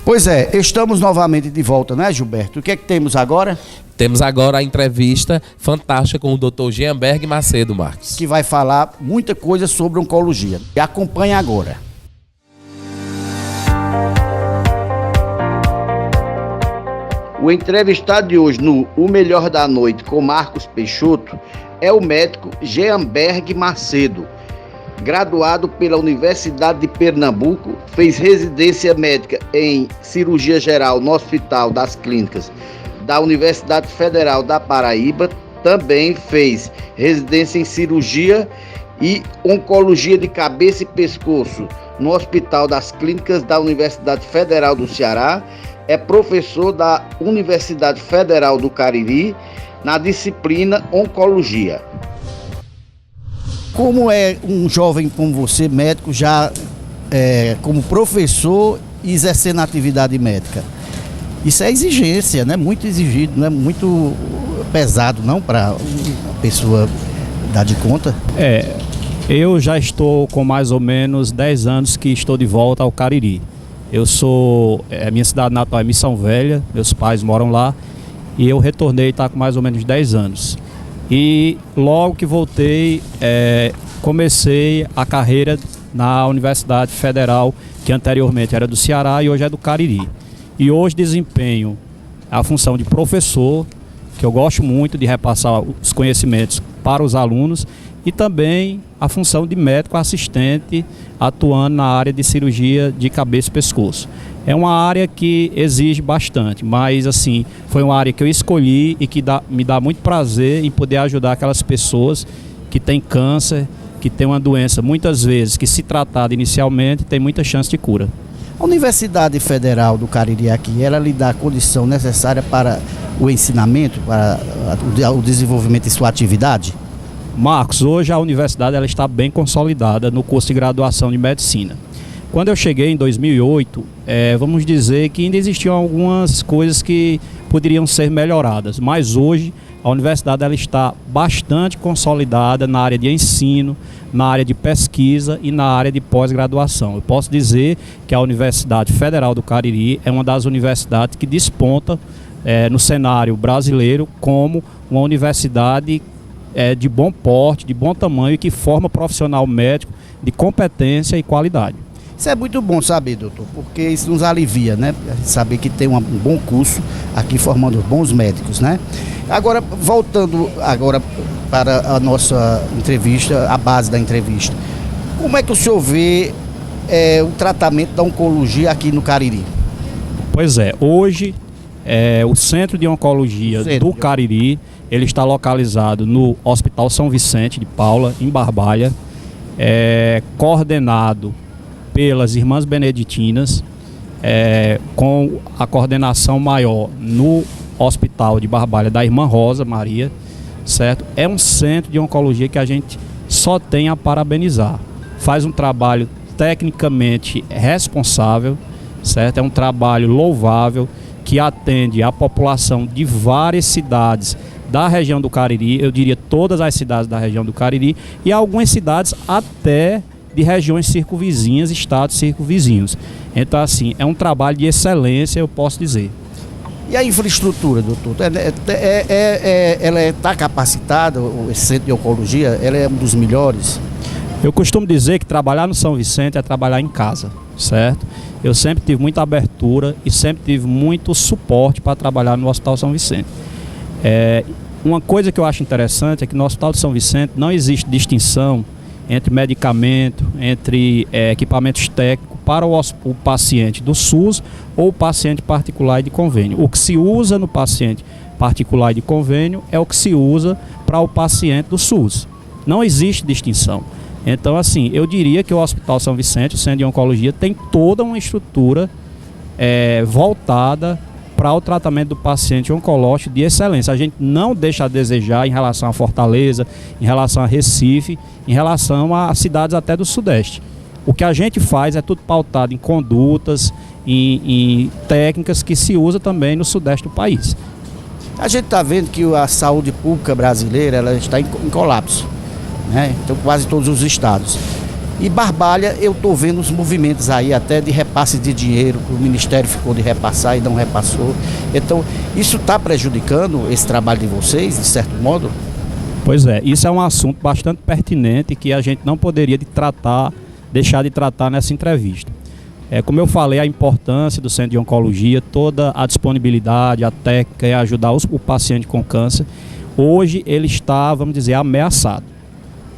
Pois é, estamos novamente de volta, né, Gilberto? O que é que temos agora? Temos agora a entrevista fantástica com o Dr. Jeanberg Macedo, Marcos. Que vai falar muita coisa sobre oncologia. E acompanhe agora. O entrevistado de hoje no O Melhor da Noite com Marcos Peixoto é o médico Jeanberg Macedo. Graduado pela Universidade de Pernambuco, fez residência médica em cirurgia geral no Hospital das Clínicas da Universidade Federal da Paraíba. Também fez residência em cirurgia e oncologia de cabeça e pescoço no Hospital das Clínicas da Universidade Federal do Ceará. É professor da Universidade Federal do Cariri na disciplina Oncologia. Como é um jovem como você, médico, já como professor e exercendo atividade médica? Isso é exigência, né? Muito exigido, não é muito pesado, não, para a pessoa dar de conta? Eu já estou com mais ou menos 10 anos que estou de volta ao Cariri. Minha cidade natal é Missão Velha, meus pais moram lá, e eu retornei, está com mais ou menos 10 anos. E logo que voltei, comecei a carreira na Universidade Federal, que anteriormente era do Ceará e hoje é do Cariri. E hoje desempenho a função de professor, que eu gosto muito de repassar os conhecimentos para os alunos, e também a função de médico assistente, atuando na área de cirurgia de cabeça e pescoço. É uma área que exige bastante, mas assim, foi uma área que eu escolhi e que me dá muito prazer em poder ajudar aquelas pessoas que têm câncer, que têm uma doença, muitas vezes, que se tratada inicialmente, tem muita chance de cura. A Universidade Federal do Cariri aqui, ela lhe dá a condição necessária para o ensinamento, para o desenvolvimento de sua atividade? Marcos, hoje a universidade ela está bem consolidada no curso de graduação de medicina. Quando eu cheguei em 2008, vamos dizer que ainda existiam algumas coisas que poderiam ser melhoradas, mas hoje a universidade ela está bastante consolidada na área de ensino, na área de pesquisa e na área de pós-graduação. Eu posso dizer que a Universidade Federal do Cariri é uma das universidades que desponta no cenário brasileiro como uma universidade de bom porte, de bom tamanho e que forma profissional médico de competência e qualidade. Isso é muito bom saber, doutor, porque isso nos alivia, né? Saber que tem um bom curso aqui formando bons médicos, né? Agora, voltando agora para a nossa entrevista, a base da entrevista. Como é que o senhor vê o tratamento da oncologia aqui no Cariri? Pois é, hoje o Centro de Oncologia do Cariri, ele está localizado no Hospital São Vicente de Paula, em Barbalha, coordenado pelas Irmãs Beneditinas, com a coordenação maior no Hospital de Barbalha da Irmã Rosa Maria, certo? É um centro de oncologia que a gente só tem a parabenizar. Faz um trabalho tecnicamente responsável, certo? É um trabalho louvável que atende a população de várias cidades da região do Cariri, eu diria todas as cidades da região do Cariri, e algumas cidades até de regiões circunvizinhas, estados circunvizinhos. Então, assim, é um trabalho de excelência, eu posso dizer. E a infraestrutura, doutor? Ela está capacitada, esse centro de oncologia, ela é um dos melhores? Eu costumo dizer que trabalhar no São Vicente é trabalhar em casa, certo? Eu sempre tive muita abertura e sempre tive muito suporte para trabalhar no Hospital São Vicente. Uma coisa que eu acho interessante é que no Hospital de São Vicente não existe distinção entre medicamento, entre equipamentos técnicos para o paciente do SUS ou o paciente particular e de convênio. O que se usa no paciente particular e de convênio é o que se usa para o paciente do SUS. Não existe distinção. Então, assim, eu diria que o Hospital São Vicente, o Centro de Oncologia, tem toda uma estrutura voltada para o tratamento do paciente oncológico de excelência. A gente não deixa a desejar em relação a Fortaleza, em relação a Recife, em relação a cidades até do Sudeste. O que a gente faz é tudo pautado em condutas, em técnicas que se usa também no Sudeste do país. A gente está vendo que a saúde pública brasileira ela está em colapso, né? Então, quase todos os estados. E Barbalha, eu estou vendo os movimentos aí até de repasse de dinheiro, o Ministério ficou de repassar e não repassou. Então, isso está prejudicando esse trabalho de vocês, de certo modo? Pois é, isso é um assunto bastante pertinente que a gente não poderia deixar de tratar nessa entrevista. Como eu falei, a importância do Centro de Oncologia, toda a disponibilidade, a técnica em ajudar o paciente com câncer, hoje ele está, vamos dizer, ameaçado,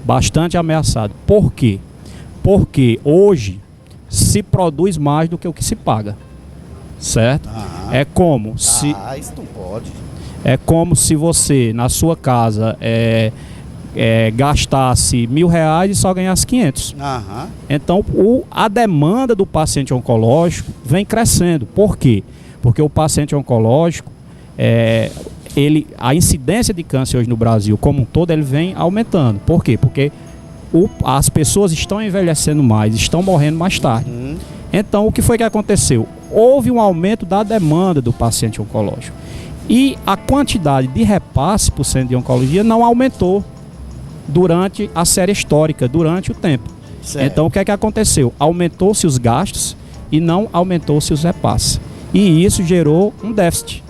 bastante ameaçado. Por quê? Porque hoje se produz mais do que o que se paga, certo? É como se... isso não pode. É como se você, na sua casa, gastasse R$1.000 e só ganhasse 500. Então, a demanda do paciente oncológico vem crescendo. Por quê? Porque o paciente oncológico, a incidência de câncer hoje no Brasil como um todo, ele vem aumentando. Por quê? Porque as pessoas estão envelhecendo mais, estão morrendo mais tarde. Então, o que foi que aconteceu? Houve um aumento da demanda do paciente oncológico. E a quantidade de repasse para o Centro de Oncologia não aumentou durante a série histórica, durante o tempo. Certo. Então, o que é que aconteceu? Aumentou-se os gastos e não aumentou-se os repasses. E isso gerou um déficit,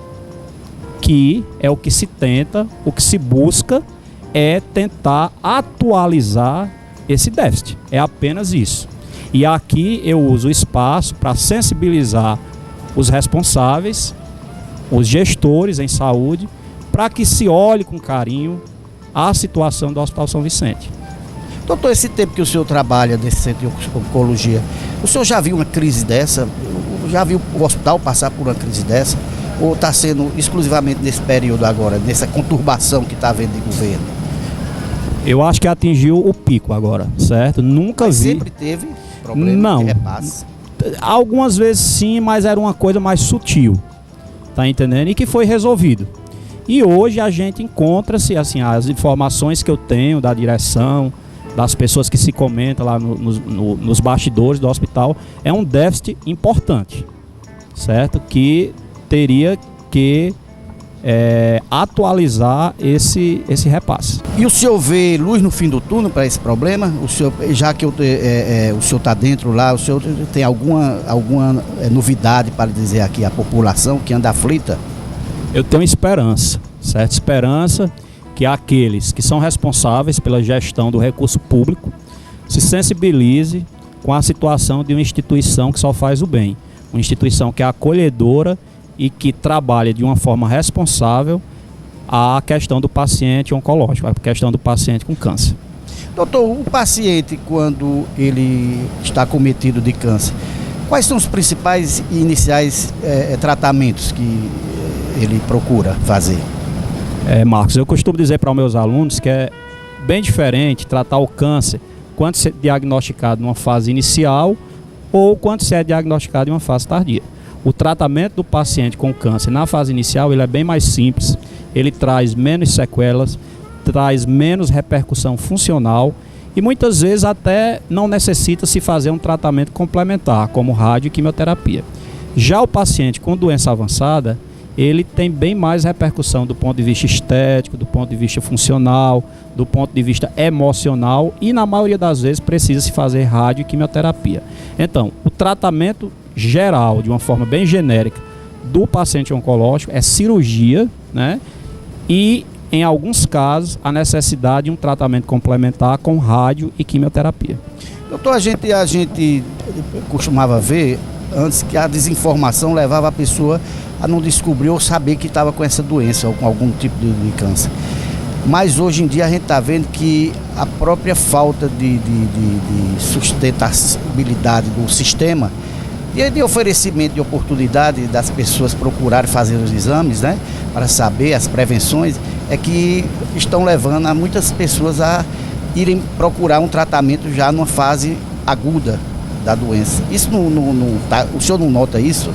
que é o que se tenta, o que se busca é tentar atualizar esse déficit. É apenas isso. E aqui eu uso o espaço para sensibilizar os responsáveis, os gestores em saúde, para que se olhe com carinho a situação do Hospital São Vicente. Doutor, esse tempo que o senhor trabalha nesse Centro de Oncologia, o senhor já viu uma crise dessa? Já viu o hospital passar por uma crise dessa? Ou está sendo exclusivamente nesse período agora, nessa conturbação que está havendo de governo? Eu acho que atingiu o pico agora, certo? Nunca vi. Sempre teve problema de repasse? Algumas vezes sim, mas era uma coisa mais sutil, tá entendendo? E que foi resolvido. E hoje a gente encontra-se, assim, as informações que eu tenho da direção, das pessoas que se comentam lá nos bastidores do hospital, é um déficit importante, certo? Que teria que atualizar esse repasse. E o senhor vê luz no fim do túnel para esse problema? O senhor, já que o senhor está dentro lá, o senhor tem alguma novidade para dizer aqui à população que anda aflita? Eu tenho esperança, certo? Esperança que aqueles que são responsáveis pela gestão do recurso público se sensibilize com a situação de uma instituição que só faz o bem. Uma instituição que é acolhedora e que trabalha de uma forma responsável a questão do paciente oncológico, a questão do paciente com câncer. Doutor, o paciente, quando ele está cometido de câncer, quais são os principais e iniciais tratamentos que ele procura fazer? Marcos, eu costumo dizer para os meus alunos que é bem diferente tratar o câncer quando se é diagnosticado numa fase inicial ou quando se é diagnosticado em uma fase tardia. O tratamento do paciente com câncer na fase inicial ele é bem mais simples, ele traz menos sequelas, traz menos repercussão funcional e muitas vezes até não necessita se fazer um tratamento complementar, como rádio e quimioterapia. Já o paciente com doença avançada, ele tem bem mais repercussão do ponto de vista estético, do ponto de vista funcional, do ponto de vista emocional e na maioria das vezes precisa se fazer rádio e quimioterapia. Então, o tratamento geral, de uma forma bem genérica, do paciente oncológico é cirurgia, né? E em alguns casos a necessidade de um tratamento complementar com rádio e quimioterapia. Doutor, a gente costumava ver antes que a desinformação levava a pessoa a não descobrir ou saber que estava com essa doença ou com algum tipo de câncer. Mas hoje em dia a gente está vendo que a própria falta de sustentabilidade do sistema e de oferecimento de oportunidade das pessoas procurarem fazer os exames, né, para saber as prevenções, é que estão levando a muitas pessoas a irem procurar um tratamento já numa fase aguda da doença. Isso o senhor não nota isso?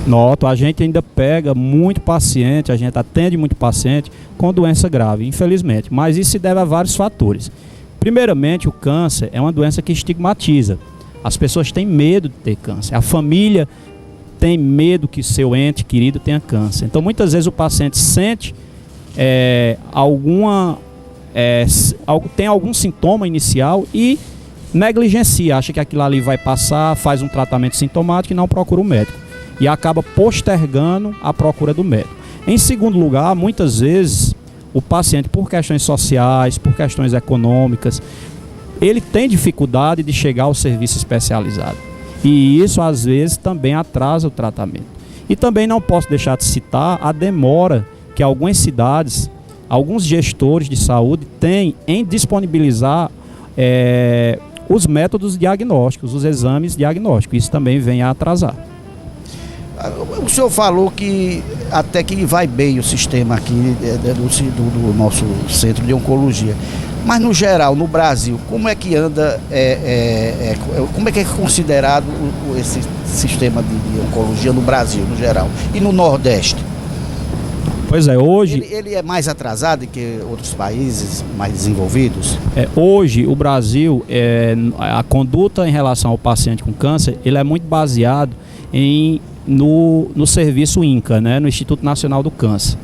Noto, a gente ainda pega muito paciente, a gente atende muito paciente com doença grave, infelizmente, mas isso se deve a vários fatores. Primeiramente, o câncer é uma doença que estigmatiza. As pessoas têm medo de ter câncer, a família tem medo que seu ente querido tenha câncer. Então, muitas vezes o paciente sente tem algum sintoma inicial e negligencia, acha que aquilo ali vai passar, faz um tratamento sintomático e não procura o médico. E acaba postergando a procura do médico. Em segundo lugar, muitas vezes, o paciente, por questões sociais, por questões econômicas, ele tem dificuldade de chegar ao serviço especializado. E isso, às vezes, também atrasa o tratamento. E também não posso deixar de citar a demora que algumas cidades, alguns gestores de saúde têm em disponibilizar os métodos diagnósticos, os exames diagnósticos. Isso também vem a atrasar. O senhor falou que até que vai bem o sistema aqui do nosso centro de oncologia. Mas no geral, no Brasil, como é que anda, como é que é considerado esse sistema de oncologia no Brasil, no geral, e no Nordeste? Pois é, hoje... Ele é mais atrasado que outros países mais desenvolvidos? Hoje, o Brasil, a conduta em relação ao paciente com câncer, ele é muito baseado no serviço INCA, né, no Instituto Nacional do Câncer.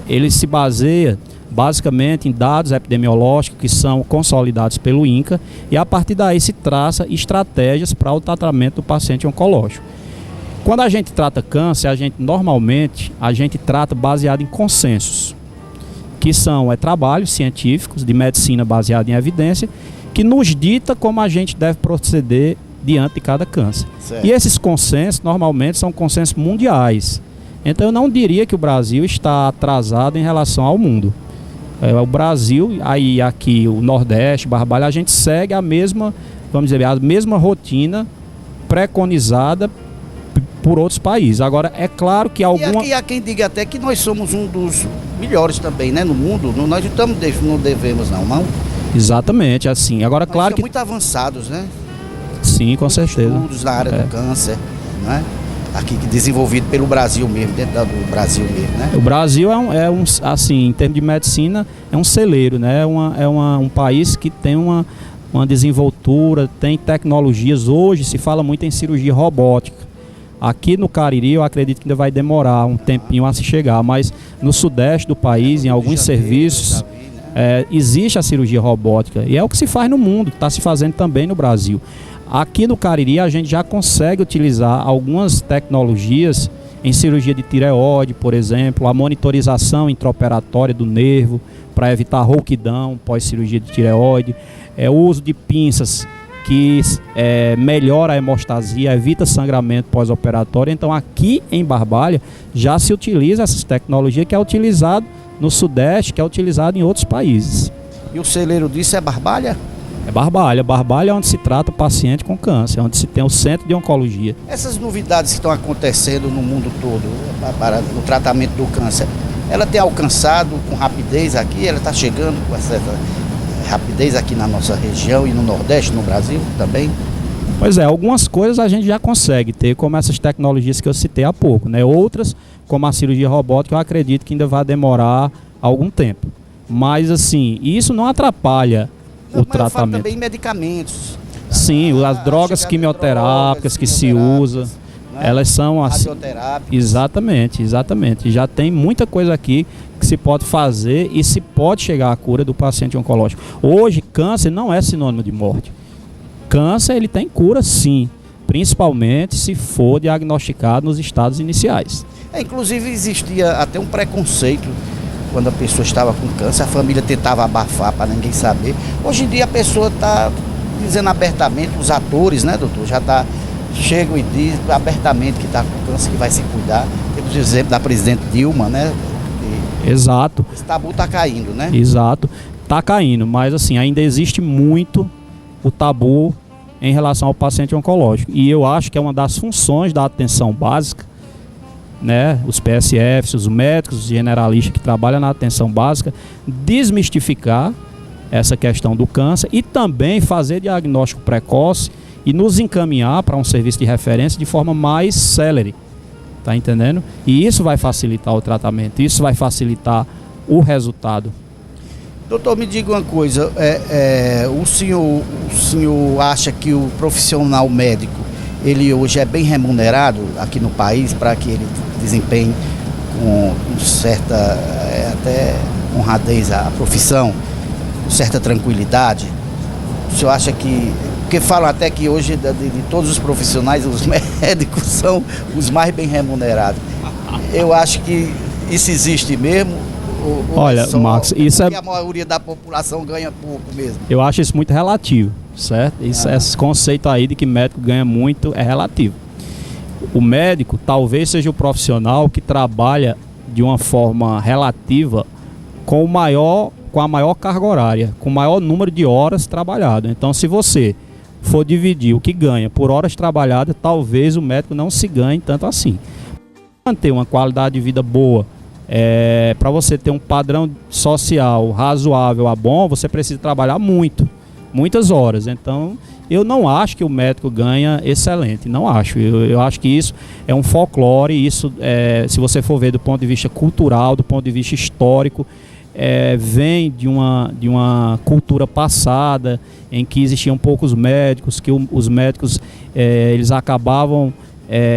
Ele se baseia basicamente em dados epidemiológicos que são consolidados pelo INCA e a partir daí se traça estratégias para o tratamento do paciente oncológico. Quando a gente trata câncer, normalmente a gente trata baseado em consensos, que são trabalhos científicos de medicina baseado em evidência, que nos dita como a gente deve proceder diante de cada câncer. Certo. E esses consensos normalmente são consensos mundiais. Então eu não diria que o Brasil está atrasado em relação ao mundo. O Brasil, aí aqui o Nordeste, Barbalha, a gente segue a mesma, vamos dizer, a mesma rotina preconizada por outros países. Agora, é claro que alguma... E há quem diga até que nós somos um dos melhores também, né, no mundo. Nós não devemos não. Exatamente, assim. Agora, claro que... muito avançados, né? Sim, com certeza. Estudos na área do câncer, né? Aqui desenvolvido pelo Brasil mesmo, dentro do Brasil mesmo, né? O Brasil assim, em termos de medicina, é um celeiro, né? Um país que tem uma desenvoltura, tem tecnologias. Hoje se fala muito em cirurgia robótica. Aqui no Cariri eu acredito que ainda vai demorar um tempinho a se chegar, mas no sudeste do país, em alguns serviços, existe a cirurgia robótica. E é o que se faz no mundo, está se fazendo também no Brasil. Aqui no Cariri a gente já consegue utilizar algumas tecnologias em cirurgia de tireoide, por exemplo, a monitorização intraoperatória do nervo para evitar rouquidão pós-cirurgia de tireoide, o uso de pinças que melhora a hemostasia, evita sangramento pós-operatório. Então aqui em Barbalha já se utiliza essas tecnologias que é utilizado no Sudeste, que é utilizado em outros países. E o celeiro disso é Barbalha? É Barbalha. Barbalha é onde se trata o paciente com câncer, onde se tem o centro de oncologia. Essas novidades que estão acontecendo no mundo todo para o tratamento do câncer, ela tem alcançado com rapidez aqui? Ela está chegando com certa rapidez aqui na nossa região e no Nordeste, no Brasil também? Pois é, algumas coisas a gente já consegue ter, como essas tecnologias que eu citei há pouco, né? Outras, como a cirurgia robótica, eu acredito que ainda vai demorar algum tempo. Mas assim, isso não atrapalha o tratamento. Eu falo também em medicamentos. Sim, as drogas quimioterápicas que se usa, né? Elas são assim. Exatamente. Já tem muita coisa aqui que se pode fazer e se pode chegar à cura do paciente oncológico. Hoje, câncer não é sinônimo de morte. Câncer, ele tem cura sim, principalmente se for diagnosticado nos estados iniciais. Inclusive existia até um preconceito quando a pessoa estava com câncer, a família tentava abafar para ninguém saber. Hoje em dia a pessoa está dizendo abertamente, os atores, né, doutor, chegam e dizem abertamente que está com câncer, que vai se cuidar. Temos o exemplo da presidente Dilma, né? Exato. Esse tabu está caindo, né? Exato, está caindo, mas assim, ainda existe muito o tabu em relação ao paciente oncológico. E eu acho que é uma das funções da atenção básica, né, os PSFs, os médicos, os generalistas que trabalham na atenção básica, desmistificar essa questão do câncer e também fazer diagnóstico precoce e nos encaminhar para um serviço de referência de forma mais célere, tá entendendo? E isso vai facilitar o tratamento, isso vai facilitar o resultado. Doutor, me diga uma coisa, o senhor acha que o profissional médico, ele hoje é bem remunerado aqui no país para que ele desempenhe com certa até honradez a profissão, com certa tranquilidade? O O senhor acha que... Porque falam até que hoje, de todos os profissionais, os médicos são os mais bem remunerados. Eu acho que isso existe mesmo. Olha, Marcos, isso a maioria da população ganha pouco mesmo. Eu acho isso muito relativo, certo? Esse conceito aí de que médico ganha muito é relativo. O médico talvez seja o profissional que trabalha de uma forma relativa com a maior carga horária, com o maior número de horas trabalhadas. Então, se você for dividir o que ganha por horas trabalhadas, talvez o médico não se ganhe tanto assim. Manter uma qualidade de vida boa, para você ter um padrão social razoável a bom, você precisa trabalhar muitas horas. Então, eu não acho que o médico ganha excelente, não acho. Eu acho que isso é um folclore, isso, se você for ver do ponto de vista cultural, do ponto de vista histórico, vem de uma cultura passada em que existiam poucos médicos, que os médicos eles acabavam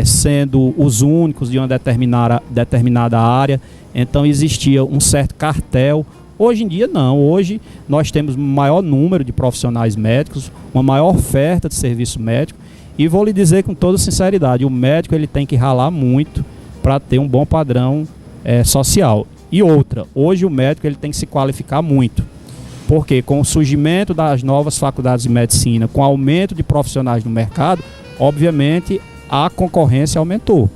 sendo os únicos de uma determinada área, então existia um certo cartel. Hoje em dia não, hoje nós temos um maior número de profissionais médicos, uma maior oferta de serviço médico, e vou lhe dizer com toda sinceridade, o médico ele tem que ralar muito para ter um bom padrão social. E outra, hoje o médico ele tem que se qualificar muito, porque com o surgimento das novas faculdades de medicina, com o aumento de profissionais no mercado, obviamente a concorrência aumentou.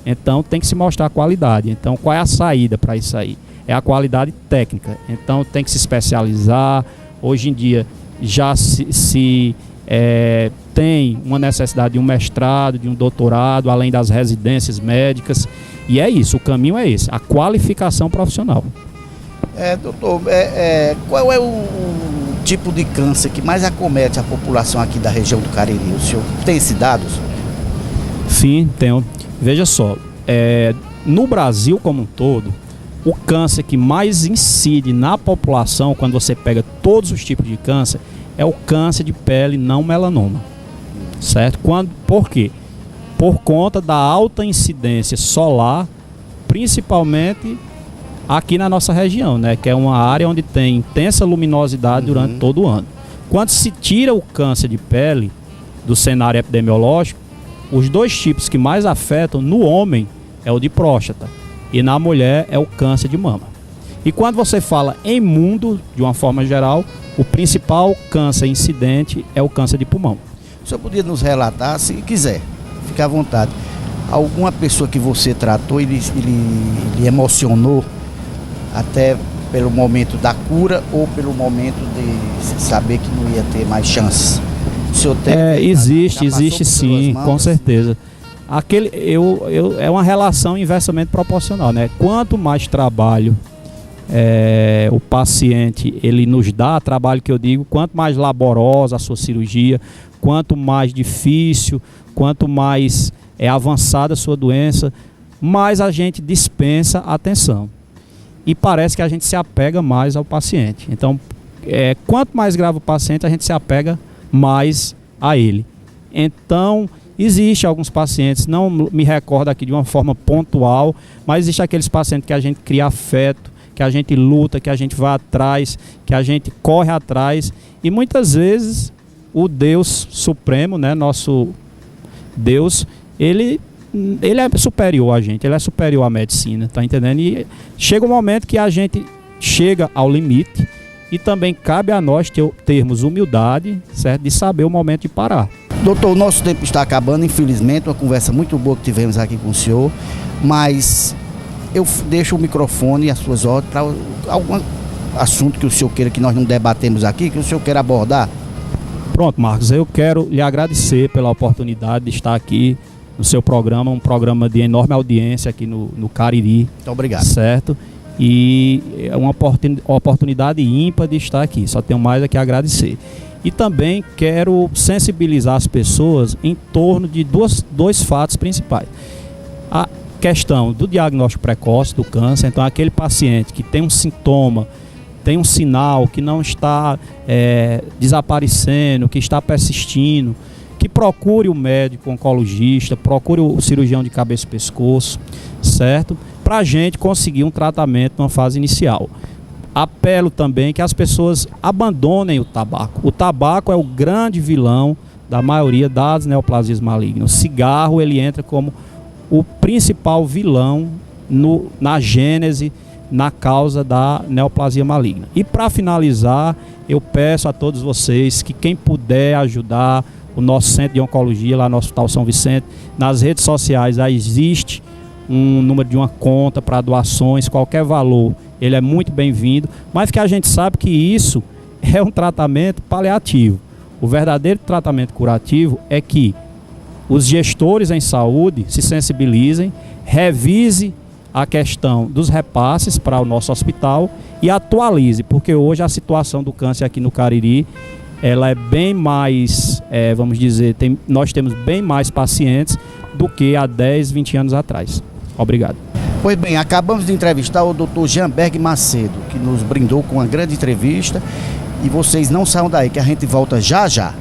Então tem que se mostrar a qualidade. Então qual é a saída para isso aí? É a qualidade técnica. Então tem que se especializar. Hoje em dia já tem uma necessidade de um mestrado, de um doutorado, além das residências médicas. E é isso, o caminho é esse, a qualificação profissional. Doutor, qual é o tipo de câncer que mais acomete a população aqui da região do Cariri? O senhor tem esses dados? Sim, tenho. Veja só, no Brasil como um todo, o câncer que mais incide na população, quando você pega todos os tipos de câncer, é o câncer de pele não melanoma. Certo? Por quê? Por conta da alta incidência solar, principalmente aqui na nossa região, né? Que é uma área onde tem intensa luminosidade durante todo o ano. Quando se tira o câncer de pele do cenário epidemiológico, os dois tipos que mais afetam no homem é o de próstata e na mulher é o câncer de mama. E quando você fala em mundo, de uma forma geral, o principal câncer incidente é o câncer de pulmão. O senhor podia nos relatar, se quiser, fique à vontade, alguma pessoa que você tratou e lhe emocionou até pelo momento da cura ou pelo momento de saber que não ia ter mais chances? O senhor tem, existe sim, com certeza. É uma relação inversamente proporcional, né? Quanto mais trabalho o paciente ele nos dá, trabalho que eu digo, quanto mais laborosa a sua cirurgia, quanto mais difícil, quanto mais avançada a sua doença, mais a gente dispensa atenção. E parece que a gente se apega mais ao paciente. Então, quanto mais grave o paciente, a gente se apega mais a ele. Então, existe alguns pacientes, não me recordo aqui de uma forma pontual, mas existe aqueles pacientes que a gente cria afeto, que a gente luta, que a gente vai atrás, que a gente corre atrás, e muitas vezes o Deus Supremo, né, nosso Deus, ele é superior a gente, ele é superior à medicina, tá entendendo? E chega um momento que a gente chega ao limite e também cabe a nós termos humildade, certo? De saber o momento de parar. Doutor, o nosso tempo está acabando, infelizmente, uma conversa muito boa que tivemos aqui com o senhor, mas eu deixo o microfone e as suas ordens para algum assunto que o senhor queira que nós não debatemos aqui, que o senhor queira abordar. Pronto, Marcos, eu quero lhe agradecer pela oportunidade de estar aqui no seu programa, um programa de enorme audiência aqui no Cariri. Muito obrigado. Certo? E é uma oportunidade ímpar de estar aqui, só tenho mais a que agradecer. E também quero sensibilizar as pessoas em torno de dois fatos principais. A questão do diagnóstico precoce do câncer, então aquele paciente que tem um sintoma, tem um sinal que não está desaparecendo, que está persistindo, que procure o médico oncologista, procure o cirurgião de cabeça e pescoço, certo? Para a gente conseguir um tratamento numa fase inicial. Apelo também que as pessoas abandonem o tabaco. O tabaco é o grande vilão da maioria das neoplasias malignas. O cigarro, ele entra como o principal vilão na gênese, na causa da neoplasia maligna. E para finalizar, eu peço a todos vocês que quem puder ajudar o nosso centro de oncologia, lá no Hospital São Vicente, nas redes sociais já existe um número de uma conta para doações, qualquer valor, ele é muito bem-vindo, mas que a gente sabe que isso é um tratamento paliativo. O verdadeiro tratamento curativo é que os gestores em saúde se sensibilizem, revise a questão dos repasses para o nosso hospital e atualize, porque hoje a situação do câncer aqui no Cariri, ela é bem mais, vamos dizer, nós temos bem mais pacientes do que há 10, 20 anos atrás. Obrigado. Pois bem, acabamos de entrevistar o Dr. Jeanberg Macedo, que nos brindou com uma grande entrevista, e vocês não saiam daí que a gente volta já já.